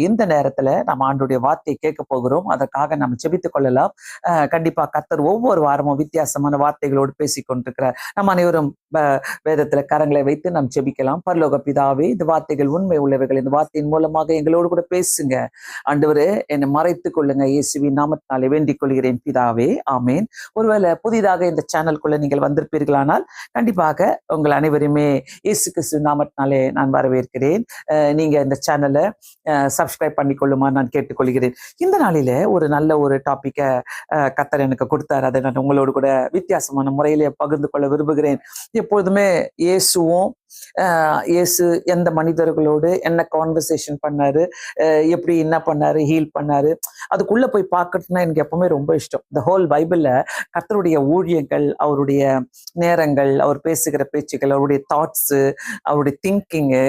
இந்த நேரத்துல நம்ம ஆண்டுடைய வார்த்தையை கேட்க போகிறோம். அதற்காக நம்ம ஜெபித்துக் கொள்ளலாம். கண்டிப்பா கர்த்தர் ஒவ்வொரு வாரமும் வித்தியாசமான வார்த்தைகளோடு பேசிக் கொண்டிருக்கிறார். நம்ம அனைவரும் வேதத்துல கரங்களை வைத்து நாம் ஜெபிக்கலாம். பரலோக பிதாவே, இந்த வார்த்தைகள் உண்மை உள்ளவைகள். இந்த வார்த்தையின் மூலமாக எங்களோடு கூட பேசுங்க ஆண்டவரே. என்னை மறைத்துக் கொள்ளுங்க இயேசுவின் நாமத்தினாலே வேண்டிக் கொள்கிறேன் பிதாவே, ஆமேன். ஒருவேளை புதிதாக இந்த சேனலுக்குள்ள நீங்கள் வந்திருப்பீர்களானால் கண்டிப்பாக உங்கள் அனைவருமே இயேசு கிறிஸ்து நாமத்தினாலே நான் வரவேற்கிறேன். நீங்க இந்த சேனலை சப்ஸ்கிரைப் பண்ணிக்கொள்ளுமா நான் கேட்டுக்கொள்கிறேன். இந்த நாளில ஒரு நல்ல ஒரு டாபிக்கை கர்த்தர் எனக்கு கொடுத்தார். அதை நான் உங்களோடு கூட வித்தியாசமான முறையிலே பகிர்ந்து கொள்ள விரும்புகிறேன். எப்பொழுதுமே இயேசு எந்த மனிதர்களோடு என்ன கான்வர்சேஷன் பண்ணாரு, எப்படி என்ன பண்ணாரு, ஹீல் பண்ணாரு, அதுக்குள்ள போய் பார்க்கணும்னா எனக்கு எப்பவுமே ரொம்ப இஷ்டம். இந்த ஹோல் பைபிள்ல கர்த்தருடைய ஊழியங்கள், அவருடைய நேரங்கள், அவர் பேசுகிற பேச்சுக்கள், அவருடைய தாட்ஸ், அவருடைய திங்கிங்கு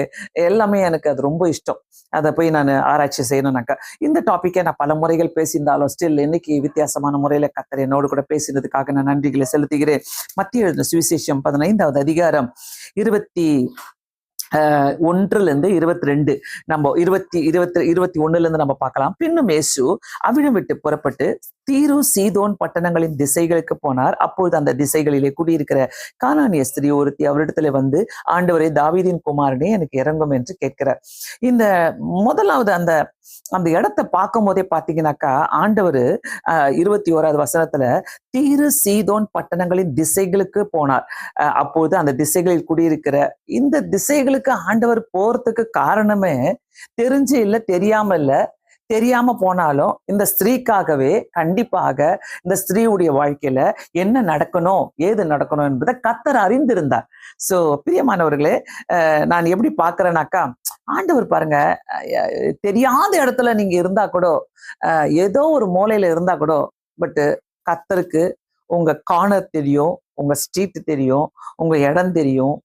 எல்லாமே எனக்கு அது ரொம்ப இஷ்டம். அதை போய் நான் ஆராய்ச்சி செய்யணும்னாக்கா இந்த டாபிக்கை நான் பல முறைகள் பேசியிருந்தாலும் ஸ்டில் இன்னைக்கு வித்தியாசமான முறையில கர்த்தர் என்னோடு கூட பேசினதுக்காக நான் நன்றிகளை செலுத்துகிறேன். மத்திய எழுதின சுவிசேஷம் 15வது அதிகாரம் 21-22 நம்ம 21 நம்ம பார்க்கலாம். பின்னும் இயேசு அவ்விடம் விட்டு புறப்பட்டு தீரு சீதோன் பட்டணங்களின் திசைகளுக்கு போனார். அப்பொழுது அந்த திசைகளிலே குடியிருக்கிற கானானிய ஸ்திரீ ஒருத்தி அவரிடத்துல வந்து, ஆண்டவரே, தாவீதின் குமாரனே, எனக்கு இறங்கும் என்று கேட்கிறார். இந்த முதலாவது அந்த இடத்தை பார்க்கும் போதே பார்த்தீங்கன்னாக்கா ஆண்டவர் 21வது வசனத்துல தீரு சீதோன் பட்டணங்களின் திசைகளுக்கு போனார். அப்போது அந்த திசைகளில் குடியிருக்கிற இந்த திசைகளுக்கு ஆண்டவர் போறதுக்கு காரணமே தெரிஞ்சு இல்லை, தெரியாம போனாலும் இந்த ஸ்திரீக்காகவே கண்டிப்பாக இந்த ஸ்திரீவுடைய வாழ்க்கையில என்ன நடக்கணும், ஏது நடக்கணும் என்பதை கர்த்தர் அறிந்திருந்தார். சோ பிரியமானவர்களே, நான் எப்படி பார்க்கிறேனாக்கா, ஆண்டவர் பாருங்க, தெரியாத இடத்துல நீங்க இருந்தா கூட, ஏதோ ஒரு மூலையில இருந்தா கூட, பட் கர்த்தருக்கு உங்க கார்னர் தெரியும், உங்க ஸ்ட்ரீட் தெரியும், உங்க இடம் தெரியும்,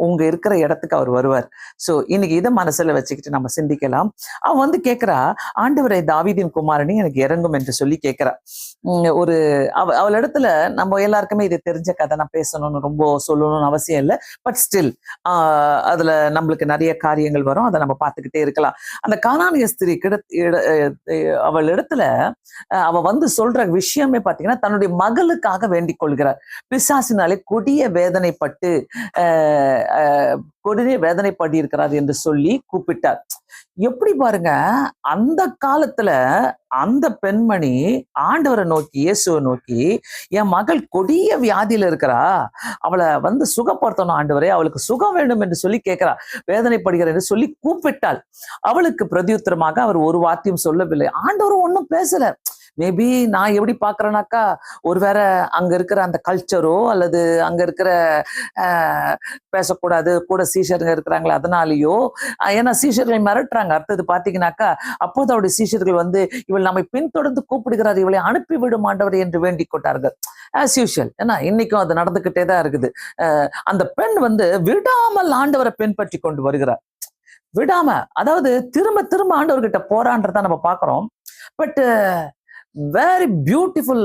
உங்க இருக்கிற இடத்துக்கு அவர் வருவார். சோ இன்னைக்கு இதை மனசுல வச்சுக்கிட்டு நம்ம சிந்திக்கலாம். அவன் வந்து கேட்கிறா, ஆண்டவரை, தாவீதின் குமாரனே, எனக்கு இறங்கும் என்று சொல்லி கேட்கிறா. அவள் இடத்துல நம்ம எல்லாருக்குமே இது தெரிஞ்ச கதை, நான் பேசணும்னு ரொம்ப சொல்லணும்னு அவசியம் இல்லை. பட் ஸ்டில் அதுல நம்மளுக்கு நிறைய காரியங்கள் வரும், அதை நம்ம பார்த்துக்கிட்டே இருக்கலாம். அந்த கானானிய ஸ்திரீ அவள் இடத்துல அவ வந்து சொல்ற விஷயமே பார்த்தீங்கன்னா, தன்னுடைய மகளுக்காக வேண்டிக் கொள்கிறார். பிசாசினாலே கொடிய வேதனைப்படி இருக்கிறார் என்று சொல்லி கூப்பிட்டார். எப்படி பாருங்க, அந்த காலத்துல அந்த பெண்மணி ஆண்டவரை நோக்கி, இயேசுவை நோக்கி, என் மகள் கொடிய வியாதியில இருக்கிறா, அவளை வந்து சுகப்படுத்தணும் ஆண்டவரே, அவளுக்கு சுகம் வேண்டும் என்று சொல்லி கேட்கிறா, வேதனைப்படுகிறார் என்று சொல்லி கூப்பிட்டாள். அவளுக்கு பிரதியுத்தரமாக அவர் ஒரு வார்த்தையும் சொல்லவில்லை. ஆண்டவரும் ஒன்றும் பேசல. மேபி நான் எப்படி பாக்குறேனாக்கா, ஒருவேளை அங்க இருக்கிற அந்த கல்ச்சரோ அல்லது அங்க இருக்கிற பேசக்கூடாது கூட சீஷருங்க இருக்கிறாங்களே அதனாலயோ, ஏன்னா சீஷர்களை மிரட்டுறாங்க. அடுத்தது பாத்தீங்கன்னாக்கா, அப்போது அவருடைய சீஷர்கள் வந்து, இவள் நம்மை பின்தொடர்ந்து கூப்பிடுகிறார், இவளை அனுப்பிவிடும் ஆண்டவர் என்று வேண்டிக் கொண்டார்கள். As usual. ஏன்னா இன்னைக்கும் அது நடந்துகிட்டே தான் இருக்குது. அந்த பெண் வந்து விடாமல் ஆண்டவரை பின்பற்றி கொண்டு வருகிறார். விடாம, அதாவது திரும்ப திரும்ப ஆண்டவர்கிட்ட போறான்றதான் நம்ம பாக்குறோம். But very beautiful.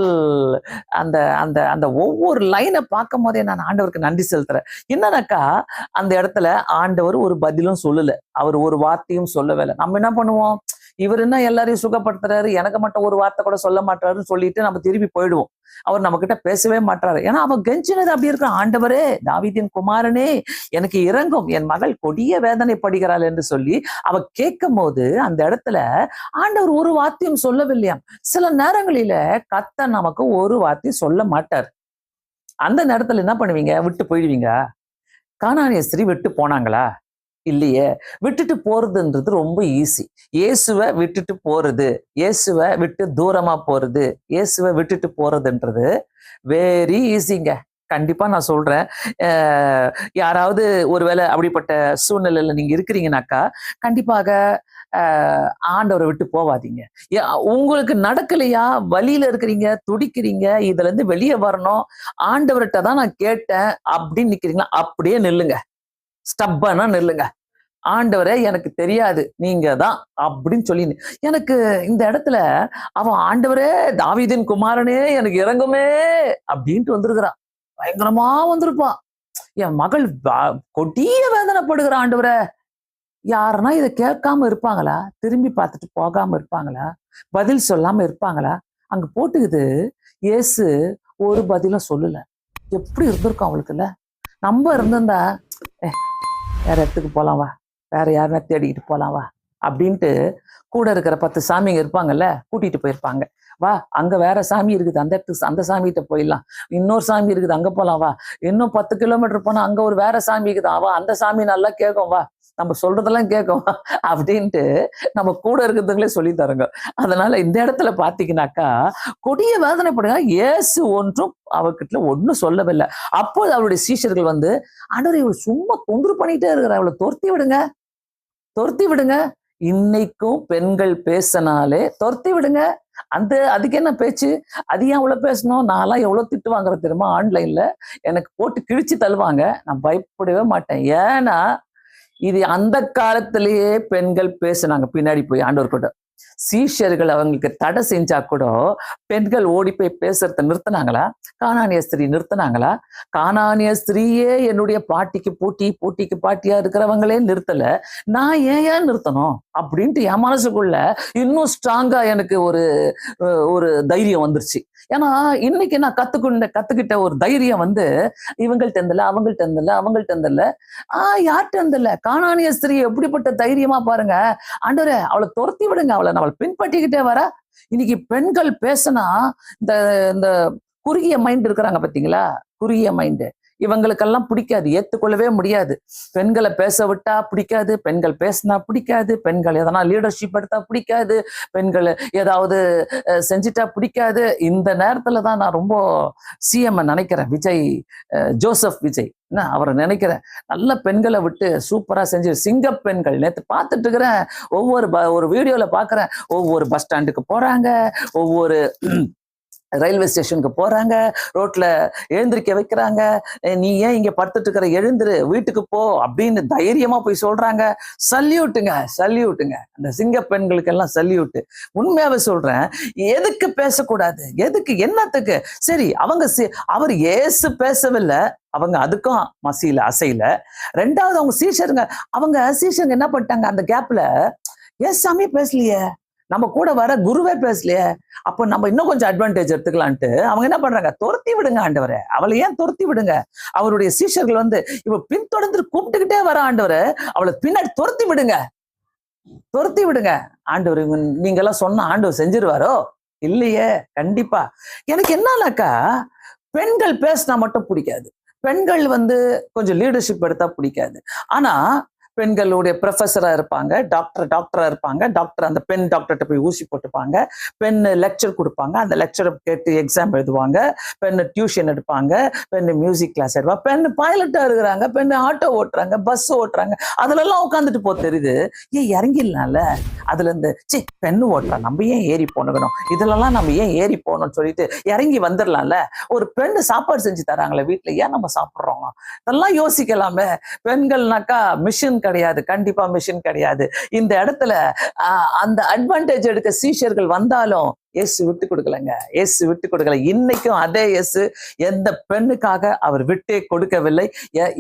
அந்த அந்த அந்த ஒவ்வொரு லைனை பார்க்கும் போதே நான் ஆண்டவருக்கு நன்றி செலுத்துறேன். என்னன்னாக்கா, அந்த இடத்துல ஆண்டவர் ஒரு பதிலும் சொல்லல, அவர் ஒரு வார்த்தையும் சொல்லவே இல்லை. நம்ம என்ன பண்ணுவோம், இவர் என்ன எல்லாரையும் சுகப்படுத்துறாரு, எனக்கு மட்டும் ஒரு வார்த்தை கூட சொல்ல மாட்டாருன்னு சொல்லிட்டு நம்ம திருப்பி போயிடுவோம். அவர் நம்ம கிட்ட பேசவே மாட்டாரு. ஏன்னா அவன் கெஞ்சினது அப்படி இருக்கிற, ஆண்டவரே, தாவீதின் குமாரனே, எனக்கு இறங்கும், என் மகள் கொடிய வேதனைப்படுகிறாள் என்று சொல்லி அவ கேட்கும் போது அந்த இடத்துல ஆண்டவர் ஒரு வார்த்தையும் சொல்லவில்லையாம். சில நேரங்களில கர்த்தர் நமக்கு ஒரு வார்த்தையும் சொல்ல மாட்டார். அந்த நேரத்துல என்ன பண்ணுவீங்க, விட்டு போயிடுவீங்க. கானானிய ஸ்திரீ விட்டு போனாங்களா? இல்லையே. விட்டுட்டு போறதுன்றது ரொம்ப ஈஸி. இயேசுவை விட்டுட்டு போறது, இயேசுவை விட்டு தூரமா போறது, இயேசுவை விட்டுட்டு போறதுன்றது வெரி ஈஸிங்க. கண்டிப்பா நான் சொல்றேன். யாராவது ஒருவேளை அப்படிப்பட்ட சூழ்நிலையில நீங்க இருக்கிறீங்கன்னாக்கா, கண்டிப்பாக ஆண்டவரை விட்டு போவாதீங்க. உங்களுக்கு நடக்கலையா, வழியில இருக்கிறீங்க, துடிக்கிறீங்க, இதுல இருந்து வெளியே வரணும், ஆண்டவர்கிட்ட தான் நான் கேட்டேன் அப்படின்னு நிக்கிறீங்களா, அப்படியே நில்லுங்க. ஸ்டப்பனா நில்லுங்க. ஆண்டவரே, எனக்கு தெரியாது, நீங்க தான் அப்படின்னு சொல்லி எனக்கு இந்த இடத்துல அவன், ஆண்டவரே, தாவீதின் குமாரனே, எனக்கு இறங்குமே அப்படின்ட்டு வந்திருக்கிறான். பயங்கரமா வந்திருப்பான். என் மகள் கொடிய வேதனைப்படுகிற, ஆண்டவரே, யாருன்னா இதை கேட்காம இருப்பாங்களா? திரும்பி பார்த்துட்டு போகாம இருப்பாங்களா? பதில் சொல்லாம இருப்பாங்களா? அங்க போட்டுக்குது, இயேசு ஒரு பதிலும் சொல்லல. எப்படி இருந்திருக்கும் அவளுக்குல்ல? நம்ம இருந்திருந்தா, "ஏ, வேற இடத்துக்கு போலாம் வா, வேற யாருன்னா தேடிக்கிட்டு போலாம் வா" அப்படின்ட்டு கூட இருக்கிற 10 சாமிங்க இருப்பாங்கல்ல, கூட்டிட்டு போயிருப்பாங்க. வா, அங்க வேற சாமி இருக்குது, அந்த இடத்துக்கு அந்த சாமிகிட்ட போயிடலாம். இன்னொரு சாமி இருக்குது, அங்க போலாம் வா. இன்னும் 10 கிலோமீட்டர் போனா அங்க ஒரு வேற சாமி இருக்குது, வா அந்த சாமி நல்லா கேட்கும் வா, நம்ம சொல்றதெல்லாம் கேட்கும் அப்படின்ட்டு நம்ம கூட இருக்கிறதுங்களே சொல்லி தருங்க. அதனால இந்த இடத்துல பாத்தீங்கன்னாக்கா, கொடிய வேதனைப்படுங்க, இயேசு ஒன்றும் அவகிட்ட ஒன்னும் சொல்லவில்லை. அப்போது அவருடைய சீஷர்கள் வந்து, ஆண்டவரே இவள் சும்மா தொந்தரவு பண்ணிட்டே இருக்கிற, அவளை துரத்தி விடுங்க, துரத்தி விடுங்க. இன்னைக்கும் பெண்கள் பேசினாலே துரத்தி விடுங்க. அதுக்கு என்ன பேச்சு? அது ஏன் அவ்வளவு பேசணும்? நான்லாம் எவ்வளவு திட்டு வாங்குறது தெரியுமா ஆன்லைன்ல? எனக்கு போட்டு கிழிச்சு தள்ளுவாங்க. நான் பயப்படவே மாட்டேன். ஏன்னா இது அந்த காலத்திலேயே பெண்கள் பேசுனாங்க பின்னாடி போய் ஆண்டவர் கூட. சீஷர்கள் அவங்களுக்கு தடை செஞ்சா கூட பெண்கள் ஓடி போய் பேசுறத நிறுத்தினாங்களா? கானானிய ஸ்திரீ நிறுத்தினாங்களா? கானானிய ஸ்திரீயே என்னுடைய போட்டிக்கு பாட்டியா இருக்கிறவங்களே நிறுத்தல, நான் ஏன் நிறுத்தணும் அப்படின்ட்டு என் மனசுக்குள்ள இன்னும் ஸ்ட்ராங்கா எனக்கு ஒரு தைரியம் வந்துருச்சு. ஏன்னா இன்னைக்கு நான் கத்துக்கிட்ட ஒரு தைரியம் வந்து, இவங்கள்ட்ட இருந்தல யார்கிட்ட இருந்தல, கானானிய ஸ்திரீ எப்படிப்பட்ட தைரியமா பாருங்க. ஆண்டவரே அவளை துரத்தி விடுங்க, அவளை நம்ம பின்பற்றிக்கிட்டே வர. இன்னைக்கு பெண்கள் பேசினா இந்த இந்த குறுகிய மைண்ட் இருக்கிறாங்க பாத்தீங்களா, குறுகிய மைண்டு, இவங்களுக்கெல்லாம் பிடிக்காது, ஏத்துக்கொள்ளவே முடியாது. பெண்களை பேச விட்டா பிடிக்காது, பெண்கள் பேசினா பிடிக்காது, பெண்கள் எதனா லீடர்ஷிப் எடுத்தா பிடிக்காது, பெண்கள் ஏதாவது செஞ்சுட்டா பிடிக்காது. இந்த நேரத்துல தான் நான் ரொம்ப சிஎம் நினைக்கிறேன், ஜோசப் விஜய் அவரை நினைக்கிறேன். நல்ல பெண்களை விட்டு சூப்பரா செஞ்சு சிங்க பெண்கள். நேற்று பார்த்துட்டு இருக்கிறேன், ஒரு வீடியோல பாக்குறேன், ஒவ்வொரு பஸ் ஸ்டாண்டுக்கு போறாங்க, ஒவ்வொரு ரயில்வே ஸ்டேஷனுக்கு போறாங்க, ரோட்ல எழுந்திருக்க வைக்கிறாங்க. நீ ஏன் இங்க படுத்துட்டு இருக்கிற, எழுந்துரு, வீட்டுக்கு போ அப்படின்னு தைரியமா போய் சொல்றாங்க. சல்யூட்டுங்க அந்த சிங்க பெண்களுக்கு எல்லாம் சல்யூட்டு. உண்மையாவே சொல்றேன், எதுக்கு பேசக்கூடாது, எதுக்கு, என்னத்துக்கு? சரி, அவர் இயேசு பேசவில்லை, அவங்க அதுக்கும் மசியில அசையில. ரெண்டாவது அவங்க சீஷருங்க என்ன பண்ணிட்டாங்க, அந்த கேப்ல ஏசாமி பேசலையே, நம்ம கூட வர குருவே பேசலையே, அப்போ நம்ம இன்னும் கொஞ்சம் அட்வான்டேஜ் எடுத்துக்கலான்ட்டு அவங்க என்ன பண்றாங்க, துரத்தி விடுங்க ஆண்டவரை, அவளை ஏன் துரத்தி விடுங்க. அவருடைய சீஷர்கள் வந்து, இவ பின்தொடர்ந்து கூப்பிட்டுக்கிட்டே வர ஆண்டவரை, அவளை பின்னாடி துரத்தி விடுங்க. ஆண்டவர் நீங்க எல்லாம் சொன்ன ஆண்டவர் செஞ்சிருவாரோ? இல்லையே, கண்டிப்பா. எனக்கு என்னன்னாக்கா, பெண்கள் பேசினா மட்டும் பிடிக்காது, பெண்கள் வந்து கொஞ்சம் லீடர்ஷிப் எடுத்தா பிடிக்காது. ஆனா பெண்களுடைய ப்ரொஃபஸரா இருப்பாங்க, டாக்டரா இருப்பாங்க, அந்த பெண் டாக்டர்கிட்ட போய் ஊசி போட்டுப்பாங்க, பெண் லெக்சர் கொடுப்பாங்க, அந்த லெக்சரை கேட்டு எக்ஸாம் எழுதுவாங்க, பெண் டியூஷன் எடுப்பாங்க, பெண் மியூசிக் கிளாஸ் எடுப்பாங்க, பெண் பைலட்டா இருக்கிறாங்க, பெண் ஆட்டோ ஓட்டுறாங்க, பஸ் ஓட்டுறாங்க. அதுல எல்லாம் உட்காந்துட்டு தெரியுது. ஏன் இறங்கிடலாம்ல அதுல இருந்து, பெண் ஓட்டுறா, நம்ம ஏன் ஏறி போனணும், இதுலலாம் நம்ம ஏன் ஏறி போகணும்னு சொல்லிட்டு இறங்கி வந்துடலாம்ல. ஒரு பெண்ணு சாப்பாடு செஞ்சு தராங்களே வீட்டுல, ஏன் நம்ம சாப்பிடுறோம், இதெல்லாம் யோசிக்கலாமே. பெண்கள்னாக்கா மிஷின் கிடையாது, கண்டிப்பா மிஷின் கிடையாது. இந்த இடத்துல அந்த அட்வான்டேஜ் எடுக்க சீஷர்கள் வந்தாலும் இயேசு விட்டு கொடுக்கல. இன்னைக்கும் அதே இயேசு எந்த பெண்ணுக்காக அவர் விட்டே கொடுக்கவில்லை,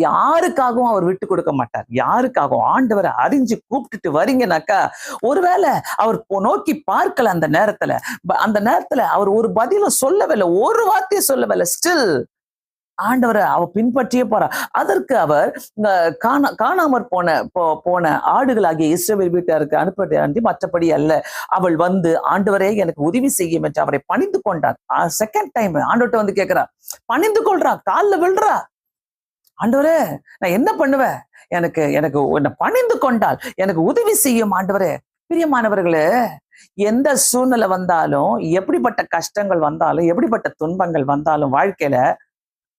யாருக்காகவும் அவர் விட்டு கொடுக்க மாட்டார். யாருக்காகவும் ஆண்டவரை அறிஞ்சு கூப்பிட்டுட்டு வரீங்கன்னாக்கா, ஒருவேளை அவர் நோக்கி பார்க்கல, அந்த நேரத்துல அவர் ஒரு பதிலும் சொல்லவில்லை, ஒரு வார்த்தையை சொல்லவில்லை, ஸ்டில் ஆண்டவரை அவ பின்பற்றியே போறா. அதற்கு அவர் காணாமற் போன ஆடுகளாகிய இஸ்ரவேல் வீட்டாருக்கு அனுப்பி மற்றபடி அல்ல. அவள் வந்து, ஆண்டவரே எனக்கு உதவி செய்யும் என்று அவரை பணிந்து கொண்டார். செகண்ட் டைம் ஆண்டவர்கிட்ட வந்து கேட்கிறா, பணிந்து கொள்றா, காலில் விழுறா. ஆண்டவரே நான் என்ன பண்ணுவேன், எனக்கு என்ன பணிந்து கொண்டால் எனக்கு உதவி செய்யும் ஆண்டவரே. பிரியமானவர்களே, எந்த சூழ்நிலை வந்தாலும், எப்படிப்பட்ட கஷ்டங்கள் வந்தாலும், எப்படிப்பட்ட துன்பங்கள் வந்தாலும் வாழ்க்கையில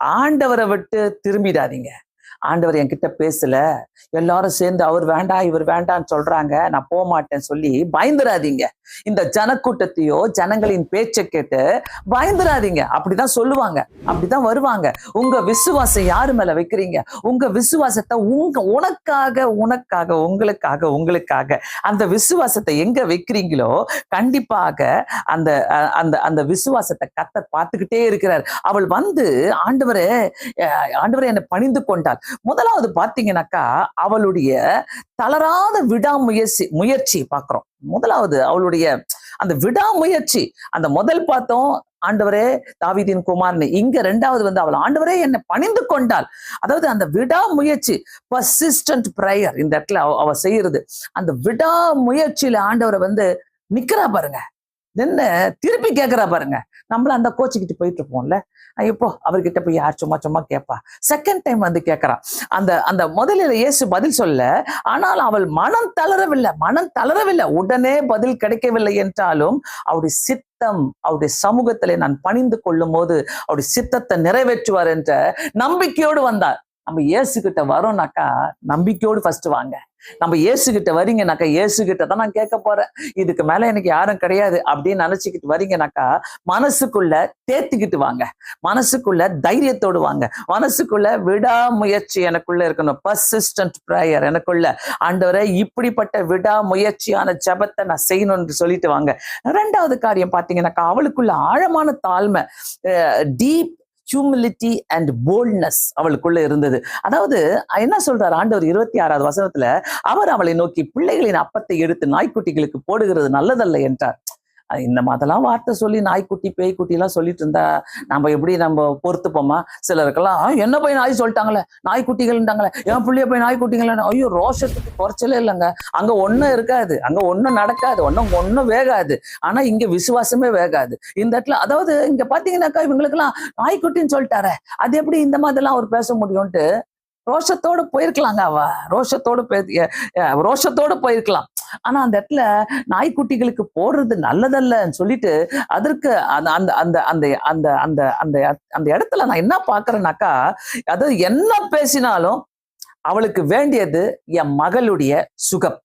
ஆண்டவரை விட்டு திரும்பிடாதீங்க. ஆண்டவர் என்கிட்ட பேசல, எல்லாரும் சேர்ந்து அவர் வேண்டாம் இவர் வேண்டான்னு சொல்றாங்க, நான் போக மாட்டேன்னு சொல்லி பயந்துராதீங்க. இந்த ஜனக்கூட்டத்தையோ ஜனங்களின் பேச்சை கேட்டு பயந்துராதீங்க. அப்படிதான் சொல்லுவாங்க, அப்படிதான் வருவாங்க. உங்க விசுவாசம் யாரு மேல வைக்கிறீங்க, உங்க விசுவாசத்தை உங்களுக்காக அந்த விசுவாசத்தை எங்க வைக்கிறீங்களோ, கண்டிப்பாக அந்த அந்த விசுவாசத்தை கர்த்தர் பார்த்துக்கிட்டே இருக்கிறார். அவள் வந்து, ஆண்டவரே என்னை பணிந்து கொண்டாள். கொண்டாள். முதலாவது பாத்தீங்கன்னாக்கா அவளுடைய தளராத முயற்சி பாக்குறோம். முதலாவது அவளுடைய அந்த விடாமுயற்சி. அந்த முதல் பார்த்தோம், ஆண்டவரே தாவீதின் குமாரனே. இங்க ரெண்டாவது வந்து அவள் ஆண்டவரே என்னை பணிந்து கொண்டாள். அதாவது அந்த விடாமுயற்சி, பர்சிஸ்டன்ட் பிரேயர் இந்த இடத்துல அவ செய்யறது. அந்த விடாமுயற்சியில ஆண்டவரை வந்து நிக்கிறா பாருங்க, என்ன திருப்பி கேட்கிறா பாருங்க. நம்மள அந்த கோச்சுக்கிட்டு போயிட்டு இருப்போம்ல, இப்போ அவர்கிட்ட போய் யார் சும்மா சும்மா கேட்பா. செகண்ட் டைம் வந்து கேட்கறான். அந்த அந்த முதலில் இயேசு பதில் சொல்ல, ஆனால் அவள் மனம் தளரவில்லை. உடனே பதில் கிடைக்கவில்லை என்றாலும் அவருடைய சித்தம், அவருடைய சமூகத்திலே நான் பணிந்து கொள்ளும் போது அவருடைய சித்தத்தை நிறைவேற்றுவார் என்ற நம்பிக்கையோடு வந்தார். நம்ம இயேசு கிட்ட வரோம்னாக்கா நம்பிக்கையோடு ஃபர்ஸ்ட் வாங்க. நம்ம இயேசு கிட்ட வரீங்கனாக்கா, இயேசு கிட்ட தான் நான் கேட்க போறேன், இதுக்கு மேல எனக்கு யாரும் கிடையாது அப்படின்னு நினைச்சுக்கிட்டு வரீங்கனாக்கா, மனசுக்குள்ள தேத்திக்கிட்டு வாங்க, மனசுக்குள்ள தைரியத்தோடு வாங்க, மனசுக்குள்ள விடாமுயற்சி எனக்குள்ள இருக்கணும். பர்சிஸ்டன்ட் பிரேயர் எனக்குள்ள, ஆண்டவரே இப்படிப்பட்ட விடாமுயற்சியான ஜெபத்தை நான் செய்யணும்னு சொல்லிட்டு வாங்க. ரெண்டாவது காரியம் பாத்தீங்கன்னாக்கா, அவளுக்குள்ள ஆழமான தாழ்மை, டீப் ஹியூமிலிட்டி அண்ட் போல்ட்னஸ் அவளுக்குள்ள இருந்தது. அதாவது என்ன சொல்றாரு ஆண்டவர் 26வது வசனத்துல, அவர் அவளை நோக்கி பிள்ளைகளின் அப்பத்தை எடுத்து நாய்க்குட்டிகளுக்கு போடுகிறது நல்லதல்ல என்றார். இந்த மாதிரிலாம் வார்த்தை சொல்லி நாய்க்குட்டி பேய்க்குட்டி எல்லாம் சொல்லிட்டு இருந்தா நம்ம எப்படி நம்ம பொறுத்துப்போமா? சிலருக்கெல்லாம் என்ன போய் நாய் சொல்லிட்டாங்களே, நாய்க்குட்டிகள்ட்டாங்களே, என் பிள்ளைய போய் நாய்க்குட்டிகள், ஐயோ ரோஷத்துக்கு குறைச்சலே இல்லைங்க. அங்க ஒன்னும் இருக்காது, அங்க ஒன்னும் நடக்காது, ஒன்னும் வேகாது. ஆனா இங்க விசுவாசமே வேகாது இந்த இடத்துல. அதாவது இங்க பாத்தீங்கன்னாக்கா இவங்களுக்கு எல்லாம் நாய்க்குட்டின்னு சொல்லிட்டாரு, அது எப்படி இந்த மாதிரிலாம் அவர் பேச முடியும்ட்டு ரோஷத்தோடு போயிருக்கலாங்க. அவ ரோஷத்தோடு போயிருக்கலாம். ஆனா அந்த இடத்துல நாய்க்குட்டிகளுக்கு போடுறது நல்லதல்லன்னு சொல்லிட்டு அதற்கு அந்த அந்த அந்த அந்த அந்த அந்த அந்த அந்த இடத்துல நான் என்ன பாக்குறேன்னாக்கா, அதாவது என்ன பேசினாலும் அவளுக்கு வேண்டியது என் மகளுடைய சுகம்.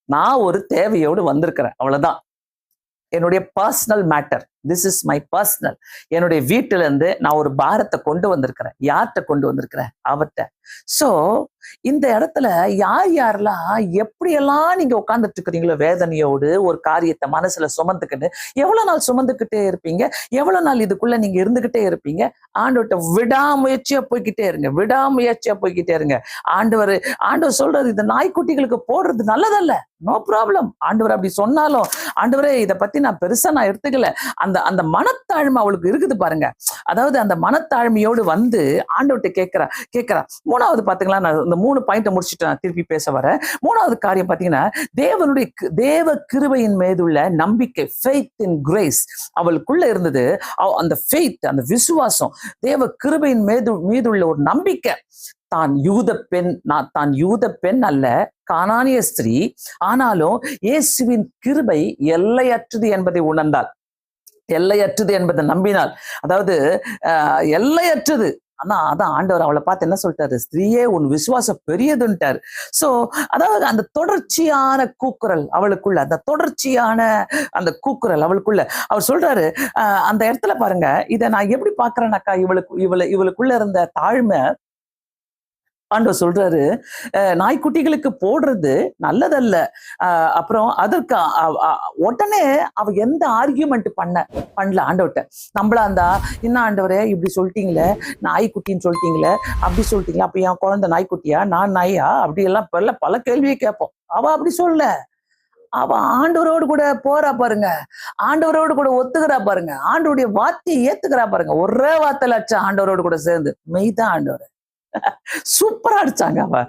நான் ஒரு தேவையோடு வந்திருக்கிறேன், அவ்வளவுதான். என்னுடைய personal matter, this is my personal. என்னுடைய வீட்டுல இருந்து நான் ஒரு பாரத்தை கொண்டு வந்திருக்கிறேன். யார்கிட்ட கொண்டு வந்திருக்கிறேன்? அவர்கிட்ட. சோ இந்த இடத்துல யாரெல்லாம் எப்படியெல்லாம் நீங்க உட்கார்ந்துட்டு இருக்கிறீங்களோ வேதனையோடு ஒரு காரியத்தை மனசுல சுமந்துக்கிட்டு, எவ்வளவு நாள் சுமந்துக்கிட்டே இருப்பீங்க? எவ்வளவு நாள் இதுக்குள்ள நீங்க இருந்துகிட்டே இருப்பீங்க? ஆண்டவர்கிட்ட விடாமுயற்சியா போய்கிட்டே இருங்க. ஆண்டவர் சொல்றது, இந்த நாய்க்குட்டிகளுக்கு போடுறது நல்லதல்ல, நோ ப்ராப்ளம். ஆண்டவர் அப்படி சொன்னாலும், ஆண்டவரே இதை பத்தி நான் பெருசா நான் எடுத்துக்கல, அந்த அந்த மனத்தாழ்மை அவளுக்கு இருக்குது பாருங்க. அதாவது அந்த மனத்தாழ்மையோடு வந்து ஆண்டவர்கிட்ட கேட்கிறா. மூணாவது பாத்தீங்களா, நான் இந்த 3 பாயிண்ட் முடிச்சுட்டு நான் திருப்பி பேச வரேன். மூணாவது காரியம் பாத்தீங்கன்னா, தேவ கிருபையின் மீதுள்ள நம்பிக்கை, ஃபெய்த் இன் கிரேஸ் அவளுக்குள்ள இருந்தது. அந்த ஃபெய்த், அந்த விசுவாசம், தேவ கிருபையின் மீதுள்ள ஒரு நம்பிக்கை. தான் யூத பெண் அல்ல, கானானிய ஸ்திரீ, ஆனாலும் இயேசுவின் கிருபை எல்லையற்றது என்பதை உணர்ந்தாள், எல்லையற்றது என்பதை நம்பினாள். அதாவது எல்லையற்றது. ஆனா அதான் ஆண்டவர் அவளை பார்த்து என்ன சொல்லிட்டாரு? ஸ்திரீயே, உன் விசுவாசம் பெரியதுன்ட்டாரு. சோ அதாவது அந்த தொடர்ச்சியான கூக்குரல் அவளுக்குள்ள, அந்த தொடர்ச்சியான அந்த கூக்குரல் அவளுக்குள்ள அவர் சொல்றாரு. அந்த இடத்துல பாருங்க, இதை நான் எப்படி பாக்குறேன்னாக்கா, இவளுக்குள்ள இருந்த தாழ்மை ஆண்டவர் சொல்றாரு, நாய்க்குட்டிகளுக்கு போடுறது நல்லதல்ல. அப்புறம் அதற்கு உடனே அவ எந்த ஆர்கியூமெண்ட் பண்ணல ஆண்டவர்கிட்ட. நம்மளா இருந்தா, என்ன ஆண்டவரே இப்படி சொல்லிட்டீங்களே, நாய்க்குட்டின்னு சொல்லிட்டீங்களே, அப்படி சொல்லிட்டீங்களா, அப்ப என் குழந்தை நாய்க்குட்டியா, நான் நாயா, அப்படி எல்லாம் பல கேள்வியை கேட்போம். அவ அப்படி சொல்ல, அவ ஆண்டவரோடு கூட போறா பாருங்க, ஆண்டவரோடு கூட ஒத்துக்கிறா பாருங்க, ஆண்டவருடைய வார்த்தையை ஏத்துக்கிறா பாருங்க. ஒரே வார்த்தையில ஆண்டவரோடு கூட சேர்ந்து மெய்தான் ஆண்டவர் சூப்பரா அடிச்சாங்க. அவ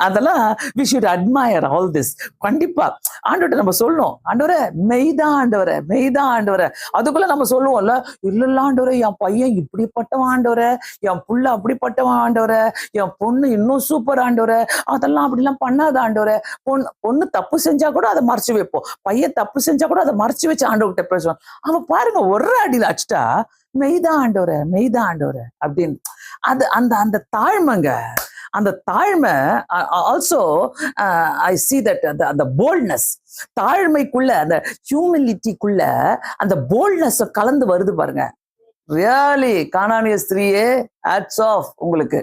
அதெல்லாம் we should admire all this. கண்டிப்பா ஆண்டவர்கிட்ட நம்ம சொல்லணும், ஆண்டவரே மெய்தான் ஆண்டவரே. அதுக்குள்ள நம்ம சொல்லுவோம்ல, இல்ல ஆண்டவரே, என் பையன் இப்படிப்பட்டவன் ஆண்டவரே, என் புள்ள அப்படிப்பட்டவன் ஆண்டவரே, என் பொண்ணு இன்னும் சூப்பர் ஆண்டவரே, அதெல்லாம் அப்படிலாம் பண்ணாத ஆண்டவரே. பொண்ணு தப்பு செஞ்சா கூட அதை மறைச்சு வைப்போம், பையன் தப்பு செஞ்சா கூட அதை மறைச்சு வச்சு ஆண்டவர்கிட்ட பேசுவோம். அவன் பாருங்க ஒரு அடியில் அடிச்சுட்டா, மெய்தான் ஆண்டவரே அப்படின்னு. அது அந்த தாழ்மைங்க, அந்த தாழ்மை. ஆல்சோ ஐ see that அந்த போல்ட்னஸ், தாழ்மைக்குள்ள, அந்த ஹியூமிலிட்டிக்குள்ள அந்த போல்ட்னஸ் கலந்து வருது பாருங்க. ரியலி கானானிய ஸ்திரீயே, ஹேட்ஸ் ஆஃப் உங்களுக்கு.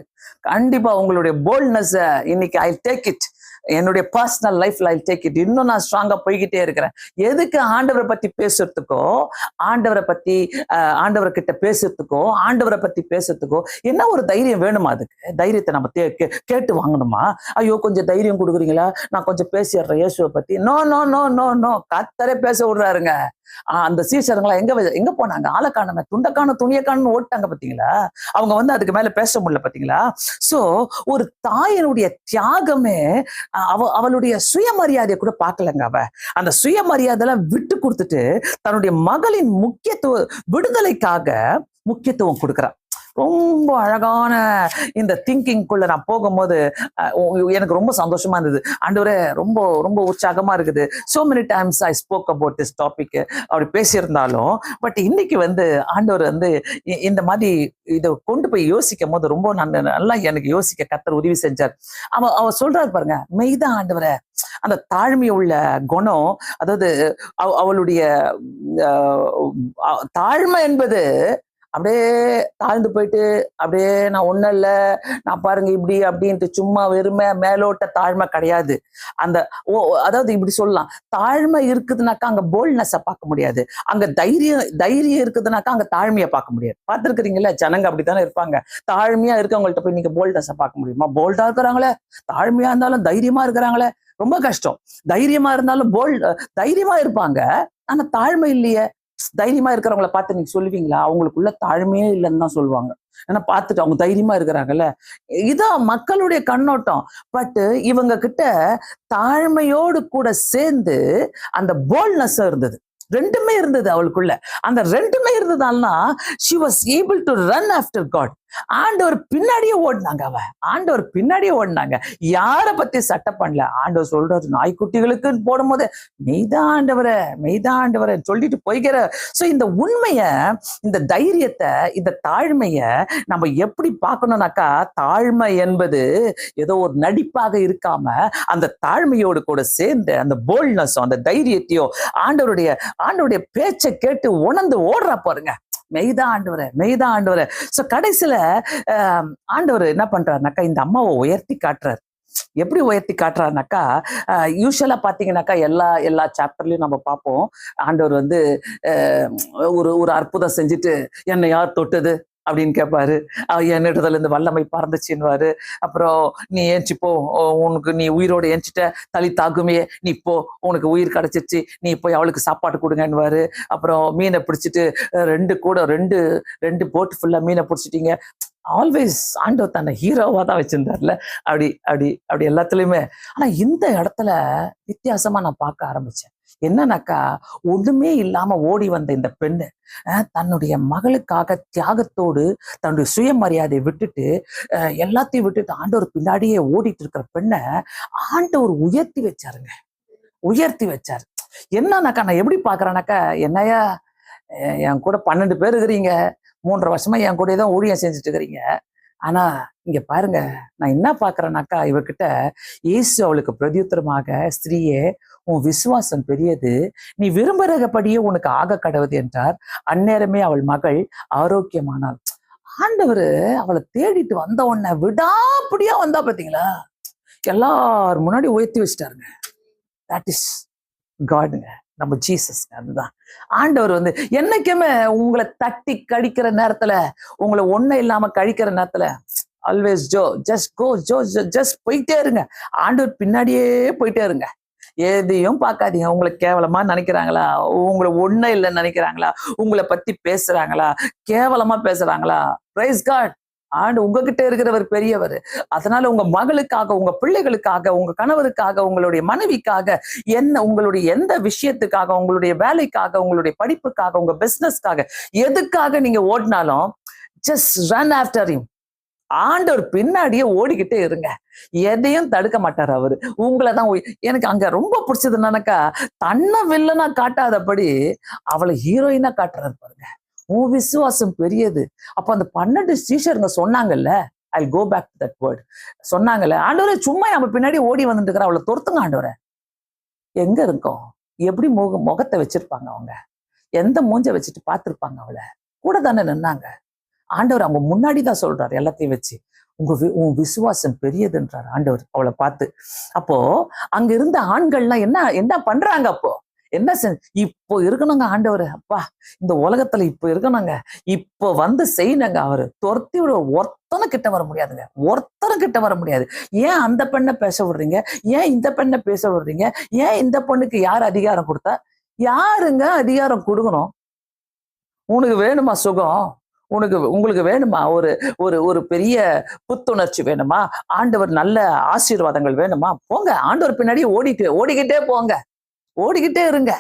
கண்டிப்பா உங்களுடைய போல்ட்னஸ் இன்னைக்கு ஐ டேக் இட். என்னுடைய பர்சனல் லைஃப்ல ஐ டேக் இட். இன்னும் நான் ஸ்ட்ராங்கா போய்கிட்டே இருக்கிறேன். எதுக்கு ஆண்டவரை பத்தி பேசுறதுக்கோ, ஆண்டவரை பத்தி ஆண்டவர்கிட்ட பேசுறதுக்கோ, ஆண்டவரை பத்தி பேசுறதுக்கோ என்ன ஒரு தைரியம் வேணுமா? அதுக்கு தைரியத்தை நம்ம கேட்டு வாங்கணுமா? ஐயோ கொஞ்சம் தைரியம் கொடுக்குறீங்களா, நான் கொஞ்சம் பேசிடுறேன் இயேசுவை பத்தி. No no no no no, கத்தரே பேச விடுறாருங்க. அந்த சீசருங்களா எங்க போனாங்க? ஆளை காணாம, துண்டக்கான துணியக்கானு ஓட்டாங்க பாத்தீங்களா? அவங்க வந்து அதுக்கு மேல பேச முடியல பாத்தீங்களா? சோ ஒரு தாயினுடைய தியாகமே அவளுடைய சுயமரியாதையை கூட பார்க்கலங்க. அந்த சுயமரியாதை விட்டு கொடுத்துட்டு தன்னுடைய மகளின் விடுதலைக்காக முக்கியத்துவம் கொடுக்கிறார். ரொம்ப அழகான இந்த திங்கிங்குள்ள நான் போகும்போது எனக்கு ரொம்ப சந்தோஷமா இருந்தது. ஆண்டவரே ரொம்ப ரொம்ப உற்சாகமா இருக்குது. so many times I spoke about this topic அப்படி பேசியிருந்தாலும், பட் இன்னைக்கு வந்து ஆண்டவர் வந்து இந்த மாதிரி இதை கொண்டு போய் யோசிக்கும் போது ரொம்ப நல்லா எனக்கு யோசிக்க கர்த்தர் உதவி செஞ்சார். அவர் சொல்றாரு பாருங்க, மெய்தான் ஆண்டவரே, அந்த தாழ்மை உள்ள குணம், அதாவது அவளுடைய தாழ்மை என்பது அப்படியே தாழ்ந்து போயிட்டு அப்படியே நான் ஒன்னும் இல்ல, நான் பாருங்க இப்படி அப்படின்ட்டு சும்மா வெறுமை மேலோட்ட தாழ்மை கிடையாது. அந்த அதாவது இப்படி சொல்லலாம், தாழ்மை இருக்குதுனாக்கா அங்க போல்ட்னஸை பார்க்க முடியாது. அங்க தைரியம் இருக்குதுனாக்கா அங்க தாழ்மையை பார்க்க முடியாது. பார்த்துருக்கிறீங்களா? ஜனங்க அப்படித்தானே இருப்பாங்க. தாழ்மையா இருக்கவங்கள்ட்ட போய் நீங்க போல்ட்னஸை பார்க்க முடியுமா? போல்டா இருக்கிறாங்களே, தாழ்மையா இருந்தாலும் தைரியமா இருக்கிறாங்களே, ரொம்ப கஷ்டம். தைரியமா இருந்தாலும் தைரியமா இருப்பாங்க, ஆனா தாழ்மை இல்லையே. தைரியமா இருக்கிறவங்கள பார்த்து நீங்க சொல்லுவீங்களா? அவங்களுக்குள்ள தாழ்மையே இல்லைன்னு தான் சொல்லுவாங்க. ஏன்னா பார்த்துட்டு அவங்க தைரியமா இருக்கிறாங்கல்ல. இதான் மக்களுடைய கண்ணோட்டம். பட் இவங்க கிட்ட தாழ்மையோடு கூட சேர்ந்து அந்த போல்ட்னஸ் இருந்தது. ரெண்டுமே இருந்தது அவளுக்குள்ள. அந்த ரெண்டுமே இருந்ததால்னா she was able to run after God. ஆண்டவர் பின்னாடியே ஓடினாங்க. ஆண்டவர் பின்னாடியே ஓடினாங்க. யாரை பத்தி சட்டை பண்ணல. ஆண்டவர் சொல்றாரு, நாய்க்குட்டிகளுக்கு போடும் போது மெய்தான் ஆண்டவரை சொல்லிட்டு போய்கிற. சோ இந்த உண்மைய, இந்த தைரியத்தை, இந்த தாழ்மைய நம்ம எப்படி பார்க்கணும்னாக்கா, தாழ்மை என்பது ஏதோ ஒரு நடிப்பாக இருக்காம அந்த தாழ்மையோடு கூட சேர்ந்து அந்த போல்ட்னஸும் அந்த தைரியத்தையும் ஆண்டவருடைய பேச்சை கேட்டு உணர்ந்து ஓடுறா பாருங்க. மெய்தான் ஆண்டவரே. சோ கடைசியில ஆண்டவர் என்ன பண்றாருனாக்கா, இந்த அம்மாவை உயர்த்தி காட்டுறாரு. எப்படி உயர்த்தி காட்டுறாருனாக்கா, யூஸ்வலா பாத்தீங்கன்னாக்கா எல்லா சாப்டர்லயும் நம்ம பார்ப்போம், ஆண்டவர் வந்து ஒரு அற்புதம் செஞ்சுட்டு என்னை யார் தொட்டது அப்படின்னு கேட்பாரு. என்னிடத்துல இருந்து வல்லமை பறந்துச்சுன்னுவாரு. அப்புறம் நீ ஏஞ்சிப்போ, உனக்கு நீ உயிரோட ஏஞ்சிட்ட, தலி தாக்குமே, நீ இப்போ உனக்கு உயிர் கிடைச்சிருச்சு, நீ போய் அவளுக்கு சாப்பாடு கொடுங்கன்னுவாரு. அப்புறம் மீனை பிடிச்சிட்டு ரெண்டு போட்டு ஃபுல்லா மீனை பிடிச்சிட்டீங்க. ஆல்வேஸ் ஆண்டவர் தன்னை ஹீரோவா தான் வச்சிருந்தார்ல. அப்படி எல்லாத்துலயுமே. ஆனா இந்த இடத்துல வித்தியாசமா நான் பார்க்க ஆரம்பிச்சேன். என்னன்னாக்கா, ஒண்ணுமே இல்லாம ஓடி வந்த இந்த பெண்ணு தன்னுடைய மகளுக்காக தியாகத்தோடு தன்னுடைய சுயமரியாதையை விட்டுட்டு எல்லாத்தையும் விட்டுட்டு ஆண்டவர் பின்னாடியே ஓடிட்டு இருக்கிற பெண்ணை ஆண்டவர் உயர்த்தி வச்சாரு. என்னன்னாக்கா, நான் எப்படி பாக்குறேன்னாக்கா, என்னையா என் கூட 12 பேர் இருக்கிறீங்க, 3.5 வருஷமா என் கூட தான் ஊழியம் செஞ்சுட்டு இருக்கிறீங்க. ஆனா இங்க பாருங்க, நான் என்ன பாக்குறேன்னாக்கா, இவகிட்ட இயேசு அவளுக்கு பிரதியுத்தரமாக, ஸ்திரீயே, உன் விசுவாசம் பெரியது, நீ விரும்புகிறபடியே உனக்கு ஆக கடவுது என்றார். அந்நேரமே அவள் மகள் ஆரோக்கியமானாள். ஆண்டவர் அவளை தேடிட்டு வந்த உடனே விடாப்படியா வந்தா பாத்தீங்களா, எல்லாரும் முன்னாடி உயர்த்தி வச்சிட்டாருங்க. தட் இஸ் காடுங்க, நம்ம ஜீசஸ். அதுதான் ஆண்டவர் வந்து என்னைக்குமே உங்களை தட்டி கழிக்கிற நேரத்துல, உங்களை ஒண்ணு இல்லாம கழிக்கிற நேரத்துல, ஆல்வேஸ் ஜஸ்ட் போயிட்டே இருங்க. ஆண்டவர் பின்னாடியே போயிட்டே இருங்க. எதையும் பார்க்காதீங்க. உங்களை கேவலமா நினைக்கிறாங்களா, உங்களை ஒண்ணு இல்லைன்னு நினைக்கிறாங்களா, உங்களை பத்தி பேசுறாங்களா, கேவலமா பேசுறாங்களா, பிரைஸ் காட், ஆண்டு உங்ககிட்ட இருக்கிறவர் பெரியவர். அதனால உங்க மகளுக்காக, உங்க பிள்ளைகளுக்காக, உங்க கணவருக்காக, உங்களுடைய மனைவிக்காக, உங்களுடைய எந்த விஷயத்துக்காக, உங்களுடைய வேலைக்காக, உங்களுடைய படிப்புக்காக, உங்க பிசினஸ்க்காக, எதுக்காக நீங்க ஓடினாலும் ஜஸ்ட் ரன் ஆஃப்டர் ஹிம். ஆண்டவர் பின்னாடியே ஓடிக்கிட்டே இருங்க. எதையும் தடுக்க மாட்டார் அவரு. உங்களைதான் எனக்கு அங்க ரொம்ப பிடிச்சது என்னன்னாக்கா, தன்னை வில்லனா காட்டாதபடி அவளை ஹீரோயினா காட்டுறாரு பாருங்க. உன் விசுவாசம் பெரியது. அப்ப அந்த 12 சீஷருங்க சொன்னாங்கல்ல, I go back to that word, சொன்னாங்கல்ல, ஆண்டவரே சும்மா நம்ம பின்னாடி ஓடி வந்துட்டு இருக்கிற அவளை துரத்துங்க ஆண்டவரே. எங்க இருக்கோம்? எப்படி முகத்தை வச்சிருப்பாங்க அவங்க? எந்த மூஞ்ச வச்சுட்டு பார்த்திருப்பாங்க? அவளை கூட தானே நின்னாங்க. ஆண்டவர் அவங்க முன்னாடிதான் சொல்றாரு எல்லாத்தையும் வச்சு. உன் விசுவாசம் பெரியதுன்றார் ஆண்டவர் அவளை பார்த்து. அப்போ அங்க இருந்த ஆண்கள்லாம் என்ன என்ன பண்றாங்க? அப்போ என்ன இப்போ இருக்கணுங்க ஆண்டவர், அப்பா இந்த உலகத்துல இப்போ இருக்கணுங்க, இப்போ வந்து செய்யணுங்க. அவரு துரத்தி விட ஒருத்தனும் கிட்ட வர முடியாதுங்க, ஒருத்தரும் கிட்ட வர முடியாது. ஏன் அந்த பெண்ணை பேச விடுறீங்க? ஏன் இந்த பெண்ணை பேச விடுறீங்க? ஏன் இந்த பொண்ணுக்கு யார் அதிகாரம் கொடுத்தா? யாருங்க அதிகாரம் கொடுக்கணும்? உனக்கு வேணுமா சுகம்? உங்களுக்கு வேணுமா ஒரு ஒரு ஒரு பெரிய புத்துணர்ச்சி வேணுமா? ஆண்டவர் நல்ல ஆசீர்வாதங்கள் வேணுமா? போங்க ஆண்டவர் பின்னாடி ஓடிக்கிட்டே போங்க, ஓடிக்கிட்டே இருங்க.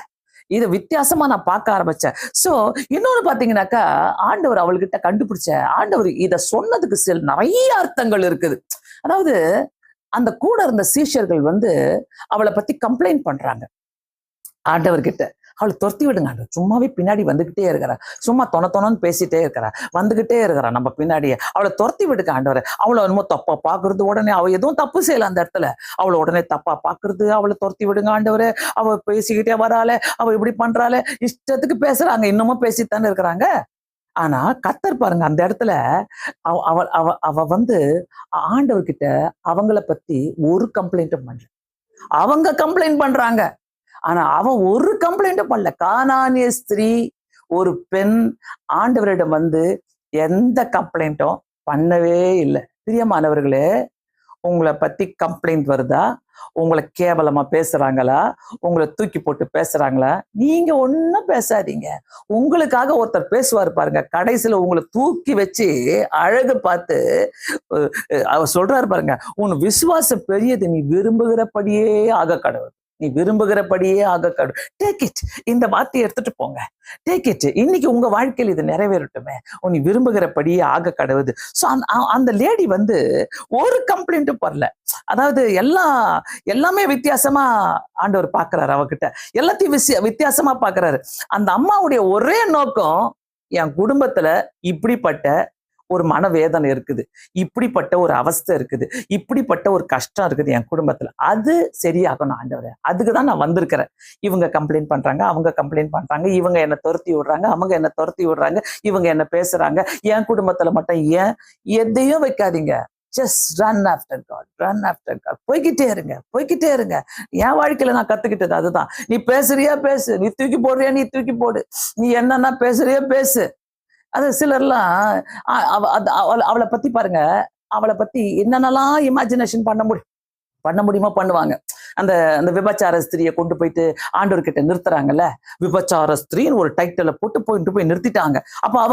இதை வித்தியாசமா நான் பார்க்க ஆரம்பிச்சேன். சோ இன்னொன்னு பாத்தீங்கன்னாக்கா, ஆண்டவர் அவள்கிட்ட கண்டுபிடிச்ச ஆண்டவர் இத சொன்னதுக்கு நிறைய அர்த்தங்கள் இருக்குது. அதாவது அந்த கூட இருந்த சீஷர்கள் வந்து அவளை பத்தி கம்ப்ளைண்ட் பண்றாங்க ஆண்டவர்கிட்ட. அவளை துரத்தி விடுங்க ஆண்டவர், சும்மாவே பின்னாடி வந்துகிட்டே இருக்கிறா, சும்மா தொணன்னு பேசிட்டே இருக்கிறா, வந்துகிட்டே இருக்கிறா நம்ம பின்னாடியே, அவளை துரத்தி விடுங்க ஆண்டவர். அவளை என்னமோ தப்பா பாக்குறது, உடனே அவ எதுவும் தப்பு செய்யல அந்த இடத்துல, அவளை உடனே தப்பா பாக்குறது, அவளை துரத்தி விடுங்க ஆண்டவர். அவ பேசிக்கிட்டே வராளே, அவ இப்படி பண்றாளே, இஷ்டத்துக்கு பேசுறாங்க, இன்னமும் பேசித்தானே இருக்கிறாங்க. ஆனா கர்த்தர் பாருங்க அந்த இடத்துல அவ அவ அவ அவ வந்து ஆண்டவர்கிட்ட அவங்கள பத்தி ஒரு கம்ப்ளைண்ட்டும் பண்ணல. அவங்க கம்ப்ளைண்ட் பண்றாங்க, ஆனா அவன் ஒரு கம்ப்ளைண்ட்டும் பண்ணல. கானானிய ஸ்திரீ, ஒரு பெண் ஆண்டவரிடம் வந்து எந்த கம்ப்ளைண்ட்டும் பண்ணவே இல்லை. பிரியமானவர்களே, உங்களை பத்தி கம்ப்ளைண்ட் வருதா? உங்களை கேவலமா பேசுறாங்களா? உங்களை தூக்கி போட்டு பேசுறாங்களா? நீங்க ஒன்னும் பேசாதீங்க. உங்களுக்காக ஒருத்தர் பேசுவார் பாருங்க, கடைசியில உங்களை தூக்கி வச்சு அழகு பார்த்து அவர் சொல்றாரு பாருங்க, உன் விசுவாசம் பெரியது, நீ விரும்புகிறபடியே ஆக கடவுள், நீ விரும்புகிறபடியே ஆக கடவுள். டேக் இட், இந்த வார்த்தையை எடுத்துட்டு போங்க, டேக் இட். இன்னைக்கு உங்க வாழ்க்கையில் இது நிறைவேறட்டுமே, நீ விரும்புகிறபடியே ஆக கடவுது. ஸோ அந்த லேடி வந்து ஒரு கம்ப்ளைண்ட்டும் பண்ணல. அதாவது எல்லாமே வித்தியாசமா ஆண்டவர் பாக்குறாரு, அவகிட்ட எல்லாத்தையும் வித்தியாசமா பாக்குறாரு. அந்த அம்மாவுடைய ஒரே நோக்கம், என் குடும்பத்துல இப்படிப்பட்ட ஒரு மனவேதனை இருக்குது, இப்படிப்பட்ட ஒரு அவஸ்தை இருக்குது, இப்படிப்பட்ட ஒரு கஷ்டம் இருக்குது என் குடும்பத்துல, அது சரியாகணும் ஆண்டவரே, அதுக்குதான் நான் வந்திருக்கிறேன். இவங்க கம்ப்ளைண்ட் பண்றாங்க, அவங்க கம்ப்ளைண்ட் பண்றாங்க, இவங்க என்ன துரத்தி விடுறாங்க, அவங்க என்ன துரத்தி விடுறாங்க, இவங்க என்ன பேசுறாங்க, என் குடும்பத்துல மட்டும் ஏன்? எதையும் வைக்காதீங்க, just run after God, run after God. போய்கிட்டே இருங்க, போய்கிட்டே இருங்க. என் வாழ்க்கையில நான் கத்துக்கிட்டது அதுதான். நீ பேசுறியா பேசு, நீ தூக்கி போடுறியா நீ தூக்கி போடு, நீ என்னன்னா பேசுறியா பேசு. அது சிலர்லாம் அவளை பத்தி பாருங்க, அவளை பத்தி என்னென்னலாம் இமேஜினேஷன் பண்ண முடியுமோ பண்ணுவாங்க. அந்த அந்த விபச்சார ஸ்திரியை கொண்டு போயிட்டு ஆண்டவர்கிட்ட நிறுத்துறாங்கல்ல, விபச்சார ஸ்திரீன்னு ஒரு டைட்டில போட்டு போய் நிறுத்திட்டாங்க. அப்ப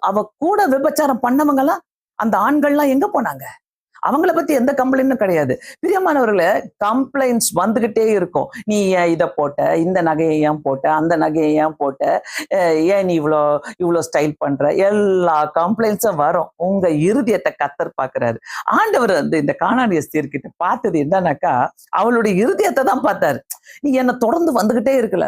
அவ கூட விபச்சாரம் பண்ணவங்க எல்லாம், அந்த ஆண்கள்லாம் எங்க போனாங்க? அவங்கள பத்தி எந்த கம்ப்ளைண்ட்டும் கிடையாது. பிரியமானவர்களே, கம்ப்ளைண்ட்ஸ் வந்துகிட்டே இருக்கும். நீ ஏன் இதை போட்ட, இந்த நகையை ஏன் போட்ட, அந்த நகையை ஏன் போட்ட, ஏன் நீ இவ்வளோ ஸ்டைல் பண்ற, எல்லா கம்ப்ளைண்ட்ஸும் வரும். உங்க இருதயத்தை கர்த்தர் பார்க்கிறாரு. ஆண்டவர் வந்து இந்த கானானிய ஸ்திரீகிட்ட பார்த்தது என்னன்னாக்கா, அவளுடைய இருதயத்தை தான் பார்த்தாரு. நீ என்னை தொடர்ந்து வந்துகிட்டே இருக்கல,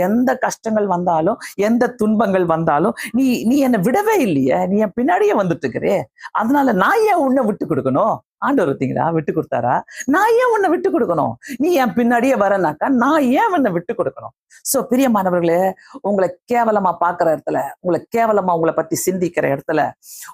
எந்த கஷ்டங்கள் வந்தாலும், எந்த துன்பங்கள் வந்தாலும் நீ என்னை விடவே இல்லையே, நீ என் பின்னாடியே வந்துட்டு இருக்கிறே, அதனால நான் ஏன் உன்னை விட்டு கொடுக்கணும்? ஆண்டவர் பார்த்தீங்களா விட்டு கொடுத்தாரா? நான் ஏன் உன்னை விட்டு கொடுக்கணும்? நீ என் பின்னாடியே வரனாக்கா நான் ஏன் உன்னை விட்டு கொடுக்கணும்? சோ பிரியமானவர்களே, உங்களை கேவலமா பாக்குற இடத்துல, உங்களை கேவலமா உங்களை பத்தி சிந்திக்கிற இடத்துல,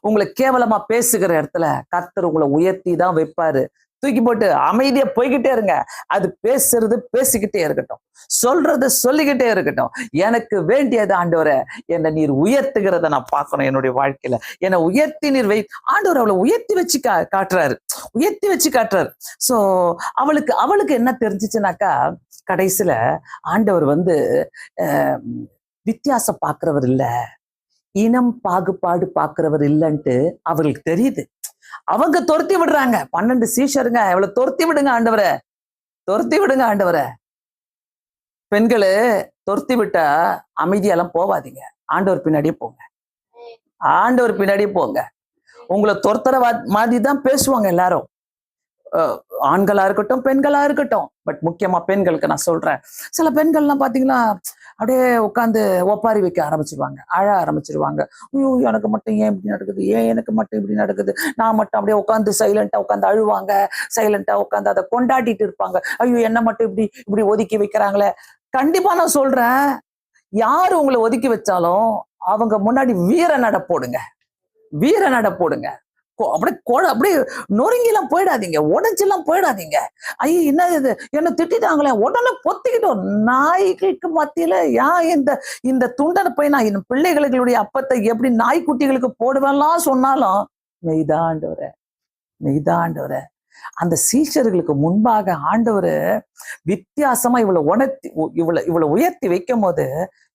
உங்களை கேவலமா பேசுகிற இடத்துல கர்த்தர் உங்களை உயர்த்தி தான் வைப்பாரு. தூக்கி போட்டு அமைதியா போய்கிட்டே இருங்க. அது பேசுறது பேசிக்கிட்டே இருக்கட்டும், சொல்றது சொல்லிக்கிட்டே இருக்கட்டும். எனக்கு வேண்டியது ஆண்டவரே, என்னை நீர் உயர்த்துகிறத நான் பார்க்கணும் என்னுடைய வாழ்க்கையில. என்னை உயர்த்தி நீர் ஆண்டவர் அவளை உயர்த்தி வச்சு காட்டுறாரு, உயர்த்தி வச்சு காட்டுறாரு. சோ அவளுக்கு என்ன தெரிஞ்சிச்சுனாக்கா, கடைசியில ஆண்டவர் வந்து வித்தியாசம் பார்க்கிறவர் இல்ல, இனம் பாகுபாடு பார்க்கிறவர் இல்லைன்ட்டு அவர்களுக்கு தெரியுது. அவங்க துரத்தி விடுறாங்க, 12 சீஷருங்க, அவளை துரத்தி விடுங்க ஆண்டவரை, துரத்தி விடுங்க ஆண்டவரை. பெண்களே, துரத்தி விட்டா அமைதியெல்லாம் போவாதீங்க, ஆண்டவர் பின்னாடியே போங்க, ஆண்டவர் பின்னாடியே போங்க. உங்களை துரத்துற மாதிரி தான் பேசுவாங்க எல்லாரும், ஆண்களா இருக்கட்டும் பெண்களா இருக்கட்டும். பட் முக்கியமா பெண்களுக்கு நான் சொல்றேன். சில பெண்கள்லாம் பாத்தீங்கன்னா அப்படியே உட்காந்து ஒப்பாரி வைக்க ஆரம்பிச்சிருவாங்க, அழ ஆரம்பிச்சிருவாங்க. ஐயோ எனக்கு மட்டும் ஏன் இப்படி நடக்குது, ஏன் எனக்கு மட்டும் இப்படி நடக்குது, நான் மட்டும் அப்படியே உட்காந்து சைலண்டா உட்காந்து அழுவாங்க, சைலண்டா உட்காந்து அதை கொண்டாடிட்டு இருப்பாங்க. ஐயோ என்ன மட்டும் இப்படி ஒதுக்கி வைக்கிறாங்களே. கண்டிப்பா நான் சொல்றேன், யாரு உங்களை ஒதுக்கி வச்சாலும் அவங்க முன்னாடி வீர நட போடுங்க, வீர நட போடுங்க. அப்படியே நொறுங்கிலாம் போயிடாதீங்க, உடைஞ்செல்லாம் போயிடாதீங்க. ஐயோ என்ன இது, என்ன திட்டாங்களே, உடனே பொத்திக்கிட்டோம். நாய்களுக்கு மத்தியில இந்த இந்த துண்டனை போய் நான் என் பிள்ளைகளுடைய அப்பத்தை எப்படி நாய்க்குட்டிகளுக்கு போடுவேன்லாம் சொன்னாலும், மெய்தான் ஆண்டவரே, மெய்தான் ஆண்டவரே. அந்த சீஷர்களுக்கு முன்பாக ஆண்டவரு வித்தியாசமா இவளை உயர்த்தி வைக்கும் போது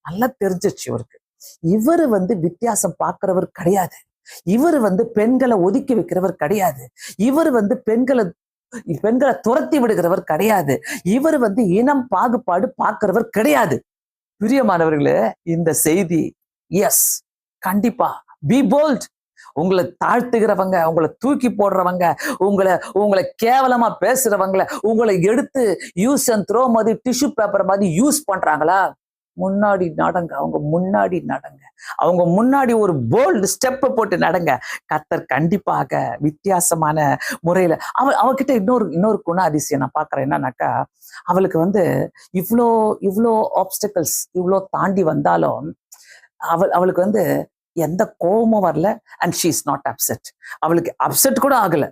நல்லா தெரிஞ்சிச்சு இவருக்கு. இவரு வித்தியாசம் பார்க்கிறவர் கிடையாது. இவரு பெண்களை ஒதுக்கி வைக்கிறவர் கிடையாது. இவர் பெண்களை துரத்தி விடுகிறவர் கிடையாது. இவர் இனம் பாகுபாடு பார்க்கிறவர் கிடையாது. பிரியமானவர்களே, இந்த செய்தி எஸ், கண்டிப்பா பி போல்ட். உங்களை தாழ்த்துகிறவங்க, உங்களை தூக்கி போடுறவங்க, உங்களை கேவலமா பேசுறவங்களை உங்களை எடுத்து யூஸ் அண்ட் த்ரோ மாதிரி டிஷ்யூ பேப்பர் மாதிரி யூஸ் பண்றாங்களா, முன்னாடி நடங்க, அவங்க முன்னாடி நடங்க, அவங்க முன்னாடி ஒரு போல்டு ஸ்டெப் போட்டு நடங்க. கர்த்தர் கண்டிப்பாக வித்தியாசமான முறையில அவகிட்ட இன்னொரு குண அதிசயம் நான் பாக்குறேன். என்னன்னாக்கா, அவளுக்கு இவ்வளோ ஆப்ஸ்டிக்கல்ஸ் இவ்வளோ தாண்டி வந்தாலும் அவளுக்கு எந்த கோபமும் வரல. And she is not upset. அவளுக்கு அப்செட் கூட ஆகல.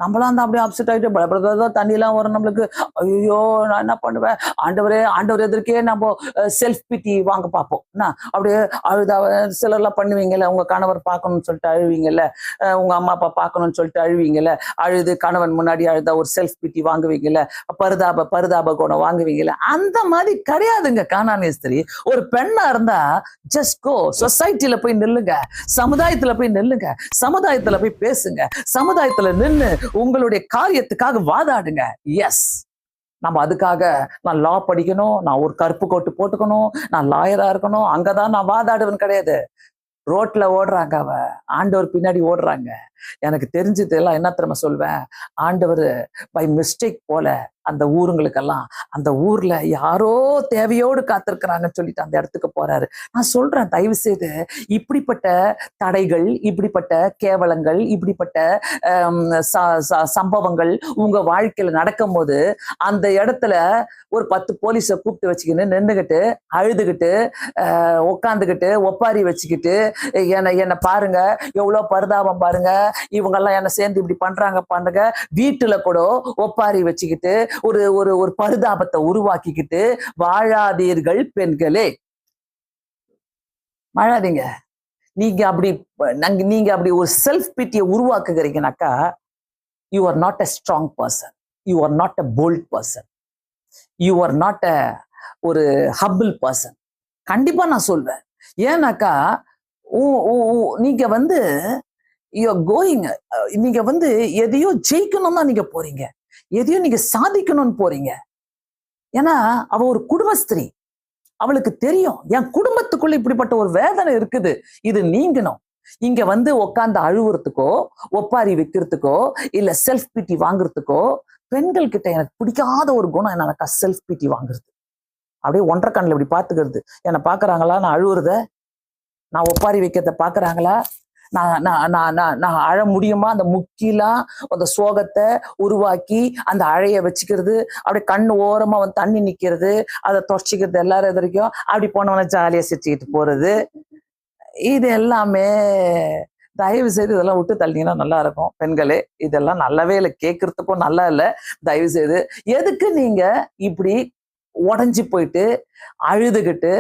நம்மளாம் அப்படியே அப்செட் ஆகிட்டு பலப்படுறதா தண்ணிலாம் வரும் நம்மளுக்கு. ஐயோ நான் என்ன பண்ணுவேன், ஆண்டவர் எதற்கே நம்ம செல்ஃப் பிட்டி வாங்க பார்ப்போம். என்ன அப்படியே அழுதா சிலர்லாம் பண்ணுவீங்கல்ல, உங்க கணவர் பார்க்கணும்னு சொல்லிட்டு அழுவீங்கல்ல, உங்க அம்மா அப்பா பார்க்கணும்னு சொல்லிட்டு அழுவீங்கல்ல, அழுது கணவன் முன்னாடி அழுதா ஒரு செல்ஃப் பிட்டி வாங்குவீங்கல்ல, பரிதாப குணம் வாங்குவீங்கல்ல. அந்த மாதிரி கிடையாதுங்க கானானிய ஸ்திரீ. ஒரு பெண்ணா இருந்தா ஜஸ்ட் கோ, சொசைட்டில போய் நில்லுங்க, சமுதாயத்துல போய் நில்லுங்க, சமுதாயத்துல போய் பேசுங்க, சமுதாயத்துல நின்று உங்களுடைய காரியத்துக்காக வாதாடுங்க. எஸ், நம்ம அதுக்காக நான் லா படிக்கணும், நான் ஒரு கருப்பு கோட்டு போட்டுக்கணும், நான் லாயரா இருக்கணும், அங்கதான் நான் வாதாடுவேன் கிடையாது. ரோட்ல ஓடுறாங்க, ஆண்டவர் பின்னாடி ஓடுறாங்க. எனக்கு தெரிஞ்சது எல்லாம் என்ன தெரியுமா சொல்வேன், ஆண்டவர் பை மிஸ்டேக் போல அந்த ஊருங்களுக்கெல்லாம், அந்த ஊர்ல யாரோ தேவையோடு காத்திருக்கிறாங்கன்னு சொல்லிட்டு அந்த இடத்துக்கு போறாரு. நான் சொல்றேன், தயவு செய்து இப்படிப்பட்ட தடைகள், இப்படிப்பட்ட கேவலங்கள், இப்படிப்பட்ட சம்பவங்கள் உங்க வாழ்க்கையில நடக்கும் போது அந்த இடத்துல ஒரு 10 போலீஸை கூப்பிட்டு வச்சுக்கின்னு நின்றுகிட்டு அழுதுகிட்டு உட்காந்துக்கிட்டு ஒப்பாரி வச்சுக்கிட்டு என்னை பாருங்க, எவ்வளவு பரிதாபம் பாருங்க, இவங்கெல்லாம் என்ன சேர்ந்து இப்படி பண்றாங்க, வீட்டுல கூட ஒப்பாரி வச்சுக்கிட்டு ஒரு பரிதாபத்தை உருவாக்கிக்கிட்டு வாழாதீர்கள் பெண்களே, வாழாதீங்க. நீங்க அப்படி ஒரு செல்ஃப் பிட்டியை உருவாக்குகிறீங்கனாக்கா, you are not a strong person, you are not a bold person, you are not a ஒரு ஹம்பிள் பர்சன். கண்டிப்பா நான் சொல்வேன். ஏன்னாக்கா நீங்க நீங்க எதையோ ஜெயிக்கணும் தான் நீங்க போறீங்க, எதையோ நீங்க சாதிக்கணும்னு போறீங்க. ஏன்னா அவ ஒரு குடும்ப ஸ்திரீ, அவளுக்கு தெரியும் என் குடும்பத்துக்குள்ள இப்படிப்பட்ட ஒரு வேதனை இருக்குது, இது நீங்கணும். இங்க உட்காந்து அழுவுறதுக்கோ, ஒப்பாரி வைக்கிறதுக்கோ, இல்ல செல்ஃப் பிட்டி வாங்குறதுக்கோ, பெண்கள் கிட்ட எனக்கு பிடிக்காத ஒரு குணம் என்னக்கா, செல்ஃப் பிட்டி வாங்குறது. அப்படியே ஒன்றரை கண்ணில் இப்படி பாத்துக்கிறது. என்னை பாக்குறாங்களா, நான் அழுவுறத, நான் ஒப்பாரி வைக்கிறத பாக்குறாங்களா, நான் அழ முடியுமா, அந்த முக்கிலாம் அந்த சோகத்தை உருவாக்கி அந்த அழைய வச்சுக்கிறது, அப்படியே கண்ணு ஓரமா தண்ணி நிக்கிறது, அதை தொடச்சிக்கிறது, எல்லாரும் இது வரைக்கும் அப்படி போனவன ஜாலியா சிரிச்சுக்கிட்டு போறது, இது எல்லாமே தயவு செய்து இதெல்லாம் விட்டு தள்ளிங்கன்னா நல்லா இருக்கும். பெண்களே, இதெல்லாம் நல்லாவே இல்லை, கேட்கறதுக்கும் நல்லா இல்லை. தயவு செய்து எதுக்கு நீங்க இப்படி உடஞ்சி போயிட்டு அழுதுகிட்டு,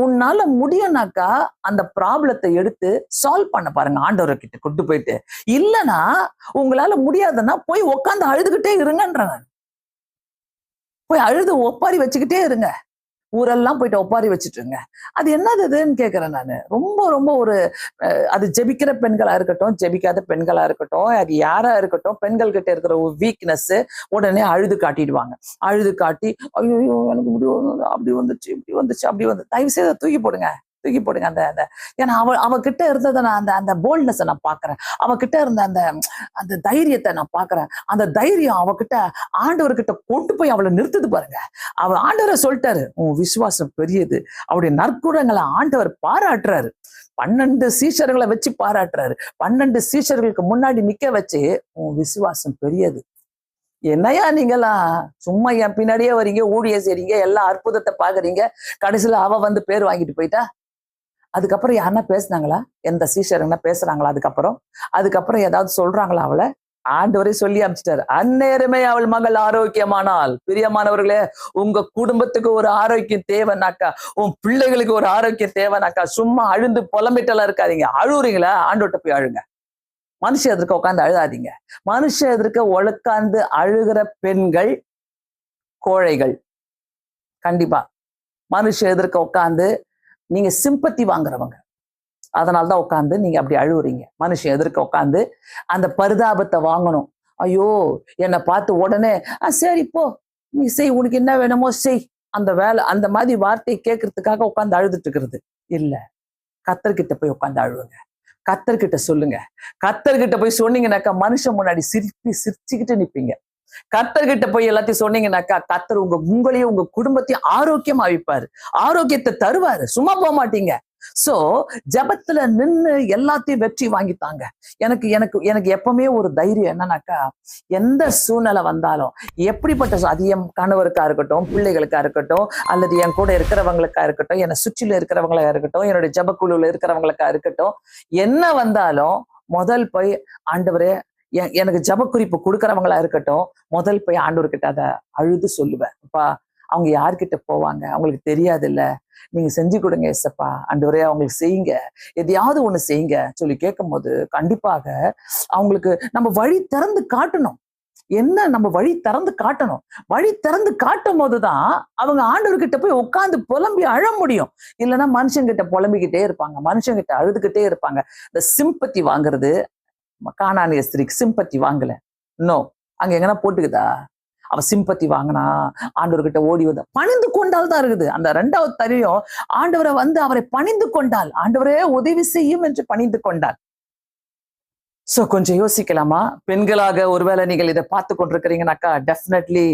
உன்னால முடியும்னாக்கா அந்த ப்ராப்ளத்தை எடுத்து சால்வ் பண்ண பாருங்க, ஆண்டவர்கிட்ட கொண்டு போயிட்டு. இல்லைன்னா உங்களால முடியாதுன்னா போய் உட்காந்து அழுதுகிட்டே இருங்கன்றாங்க. போய் அழுது ஒப்பாரி வச்சுக்கிட்டே இருங்க, ஊரெல்லாம் போயிட்டு ஒப்பாரி வச்சுட்டுருங்க. அது என்னதுன்னு கேட்கிறேன் நான். ரொம்ப ரொம்ப ஒரு அது ஜெபிக்கிற பெண்களா இருக்கட்டும், ஜெபிக்காத பெண்களா இருக்கட்டும், அது யாரா இருக்கட்டும், பெண்கள் கிட்ட இருக்கிற ஒரு வீக்னஸ் உடனே அழுது காட்டிடுவாங்க. அழுது காட்டி ஐயோ எனக்கு அப்படி வந்துச்சு, இப்படி வந்துச்சு, அப்படி வந்து, தயவு செய்து தூக்கி போடுங்க அந்த ஏன்னா அவகிட்ட இருந்ததை நான் அந்த போல்ட்னஸை நான் பாக்குறேன், அவகிட்ட இருந்த அந்த தைரியத்தை நான் பாக்குறேன். அந்த தைரியம் அவகிட்ட ஆண்டவர்கிட்ட கொண்டு போய் அவளை நிறுத்துது பாருங்க. ஆண்டவரை சொல்லிட்டாரு, உன் விசுவாசம் பெரியது. அவருடைய நற்குணங்களை ஆண்டவர் பாராட்டுறாரு. 12 சீஷர்களை வச்சு பாராட்டுறாரு. 12 சீஷர்களுக்கு முன்னாடி நிக்க வச்சு, உன் விசுவாசம் பெரியது. என்னையா நீங்களாம் சும்மா என் பின்னாடியே வரீங்க, ஊழிய செய்றீங்க, எல்லா அற்புதத்தை பாக்குறீங்க, கடைசியில அவ பேர் வாங்கிட்டு போயிட்டா. அதுக்கப்புறம் யாருன்னா பேசுனாங்களா? எந்த சீஷருங்கன்னா பேசுறாங்களா அதுக்கப்புறம் ஏதாவது சொல்றாங்களா அவள? ஆண்டவரே சொல்லி அனுப்பிச்சிட்டாரு. அந்நேரமே அவள் மகள் ஆரோக்கியமானால். பிரியமானவர்களே, உங்க குடும்பத்துக்கு ஒரு ஆரோக்கியம் தேவைனாக்கா, உன் பிள்ளைகளுக்கு ஒரு ஆரோக்கியம் தேவைனாக்கா, சும்மா அழுந்து புலம்பிட்டெல்லாம் இருக்காதீங்க. அழுவுறீங்களா? ஆண்டவர்ட்ட போய் அழுங்க. மனுஷ எதிர்க்க உட்கார்ந்து அழுகாதீங்க. மனுஷ எதிர்க்க உட்கார்ந்து அழுகிற பெண்கள் கோழைகள். கண்டிப்பா. மனுஷ எதிர்க்க உட்கார்ந்து நீங்க சிம்பத்தி வாங்குறவங்க. அதனாலதான் உட்கார்ந்து நீங்க அப்படி அழுவுறீங்க. மனுஷன் எதிர்க்க உட்கார்ந்து அந்த பரிதாபத்தை வாங்கணும். ஐயோ, என்னை பார்த்து உடனே சரி போ, நீ செய், உனக்கு என்ன வேணுமோ செய், அந்த வேலை, அந்த மாதிரி வார்த்தையை கேட்கறதுக்காக உட்கார்ந்து அழுதுட்டு இருக்கிறது இல்ல. கர்த்தர்கிட்ட போய் உட்கார்ந்து அழுவுங்க. கர்த்தர்கிட்ட சொல்லுங்க. கர்த்தர்கிட்ட போய் சொன்னீங்கன்னாக்கா மனுஷன் முன்னாடி சிரிச்சுக்கிட்டு நிப்பீங்க. கர்த்தர்கிட்ட போய் எல்லாத்தையும் சொன்னீங்கன்னாக்கா கர்த்தர் உங்களையும் உங்க குடும்பத்தையும் ஆரோக்கியமா வைப்பாரு. ஆரோக்கியத்தை தருவாரு. சும்மா போக மாட்டீங்க. சோ ஜபத்துல நின்னு எல்லாத்தையும் வெற்றி வாங்கித்தாங்க. எனக்கு எனக்கு எனக்கு எப்பவுமே ஒரு தைரியம் என்னன்னாக்கா, எந்த சூழ்நிலை வந்தாலும், எப்படிப்பட்ட அது என் கணவருக்கா இருக்கட்டும், பிள்ளைகளுக்கா இருக்கட்டும், அல்லது என் கூட இருக்கிறவங்களுக்கா இருக்கட்டும், என்னை சுற்றில இருக்கிறவங்களா இருக்கட்டும், என்னுடைய ஜபக்குழுல இருக்கிறவங்களுக்கா இருக்கட்டும், என்ன வந்தாலும் முதல் போய் ஆண்டவரே, எனக்கு ஜப குறிப்பு கொடுக்கறவங்களா இருக்கட்டும், முதல் போய் ஆண்டவர்கிட்ட அதை அழுது சொல்லுவேன். அப்பா, அவங்க யார்கிட்ட போவாங்க? அவங்களுக்கு தெரியாது இல்ல, நீங்க செஞ்சு கொடுங்க ஏசப்பா, ஆண்டவரே அவங்களுக்கு செய்யுங்க, எதையாவது ஒண்ணு செய்யுங்க சொல்லி கேட்கும் போது கண்டிப்பாக அவங்களுக்கு நம்ம வழி திறந்து காட்டணும். என்ன நம்ம வழி திறந்து காட்டணும். வழி திறந்து காட்டும் போதுதான் அவங்க ஆண்டவர்கிட்ட போய் உட்கார்ந்து புலம்பி அழ முடியும். இல்லைன்னா மனுஷங்கிட்ட புலம்பிக்கிட்டே இருப்பாங்க, மனுஷங்கிட்ட அழுதுகிட்டே இருப்பாங்க. இந்த சிம்பத்தி வாங்குறது, கானானிய ஸ்திரீக்கு சிம்பத்தி வாங்கல. நோ, அங்க எங்கன்னா போட்டுக்குதா? அவ சிம்பத்தி வாங்கினா ஆண்டவர்கிட்ட ஓடி வந்து பணிந்து கொண்டால் தான் இருக்குது. அந்த 2வது தரியும் ஆண்டவரை வந்து அவரை பணிந்து கொண்டால், ஆண்டவரே உதவி செய்யும் என்று பணிந்து கொண்டால். சோ கொஞ்சம் யோசிக்கலாமா? பெண்களாக ஒருவேளை நீங்கள் இதை பார்த்து கொண்டிருக்கிறீங்கன்னாக்கா, டெஃபினெட்லி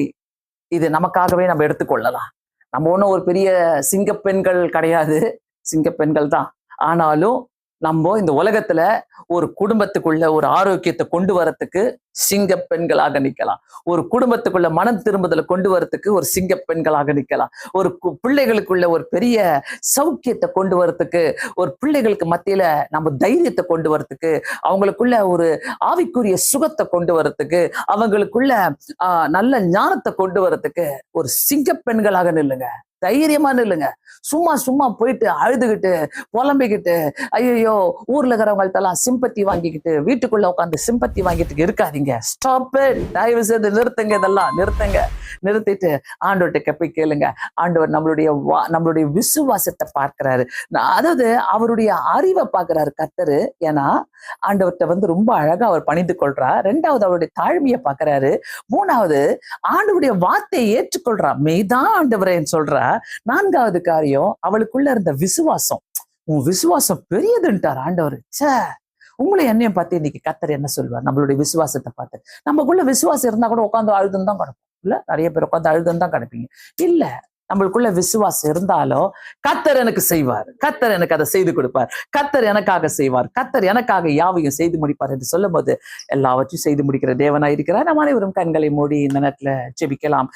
இது நமக்காகவே நம்ம எடுத்துக்கொள்ளலாம். நம்ம ஒன்றும் ஒரு பெரிய சிங்க பெண்கள் கிடையாது, சிங்க பெண்கள் தான். ஆனாலும் நம்ம இந்த உலகத்துல ஒரு குடும்பத்துக்குள்ள ஒரு ஆரோக்கியத்தை கொண்டு வரத்துக்கு சிங்க பெண்களாக நிக்கலாம். ஒரு குடும்பத்துக்குள்ள மனம் திரும்புதலை கொண்டு வரத்துக்கு ஒரு சிங்க பெண்களாக நிக்கலாம். ஒரு பிள்ளைகளுக்குள்ள ஒரு பெரிய சௌக்கியத்தை கொண்டு வரத்துக்கு, ஒரு பிள்ளைகளுக்கு மத்தியில நம்ம தைரியத்தை கொண்டு வரத்துக்கு, அவங்களுக்குள்ள ஒரு ஆவிக்குரிய சுகத்தை கொண்டு வரத்துக்கு, அவங்களுக்குள்ள நல்ல ஞானத்தை கொண்டு வரத்துக்கு ஒரு சிங்க பெண்களாக நில்லுங்க. தைரியமா நில்லுங்க. சும்மா சும்மா போயிட்டு அழுதுகிட்டு புலம்பிக்கிட்டு, ஐயோ ஊர்ல இருக்கிறவங்கள்ட்ட எல்லாம் சிம்பத்தி வாங்கிக்கிட்டு வீட்டுக்குள்ள உட்காந்து சிம்பத்தி வாங்கிட்டு இருக்காதீங்க. Stop it. தயவு செய்து நிறுத்துங்க. இதெல்லாம் நிறுத்துங்க. நிறுத்திட்டு ஆண்டவர்கிட்ட போய் கேளுங்க. ஆண்டவர் நம்மளுடைய விசுவாசத்தை பார்க்கிறாரு. அதாவது அவருடைய அறிவை பார்க்கிறாரு கர்த்தரு. ஏன்னா ஆண்டவர்கிட்ட வந்து ரொம்ப அழகா அவர் பணிந்து கொள்றார். 2வது அவருடைய தாழ்மையை பார்க்கிறாரு. 3வது ஆண்டவருடைய வார்த்தையை ஏற்றுக்கொள்றா. மெய்தான் ஆண்டவரேன்னு சொல்றா. 4வது காரியம், அவளுக்குள்ள இருந்த விசுவாசம். உன் விசுவாசம் பெரியதுன்ட்டார் ஆண்டவர். சே, உங்களை என்னையும் பார்த்து இன்னைக்கு கர்த்தர் என்ன சொல்வார்? நம்மளுடைய விசுவாசத்தை பார்த்து. நமக்குள்ள விசுவாசம் இருந்தா கூட உட்காந்து அழுதுன்னு தான் கிடப்போம். இல்ல, நிறைய பேர் உட்காந்து அழுதுன்னு தான் கிடப்பீங்க. இல்ல, நம்மளுக்குள்ள விசுவாசம் இருந்தாலும் கர்த்தர் எனக்கு செய்வார், கர்த்தர் எனக்கு அதை செய்து கொடுப்பார், கர்த்தர் எனக்காக செய்வார், கர்த்தர் எனக்காக யாவையும் செய்து முடிப்பார் என்று சொல்லும் போது எல்லாவற்றையும் செய்து முடிக்கிற தேவனாய் இருக்கிறார். நம் அனைவரும் கண்களை மூடி இந்த நேரத்துல ஜெபிக்கலாம்.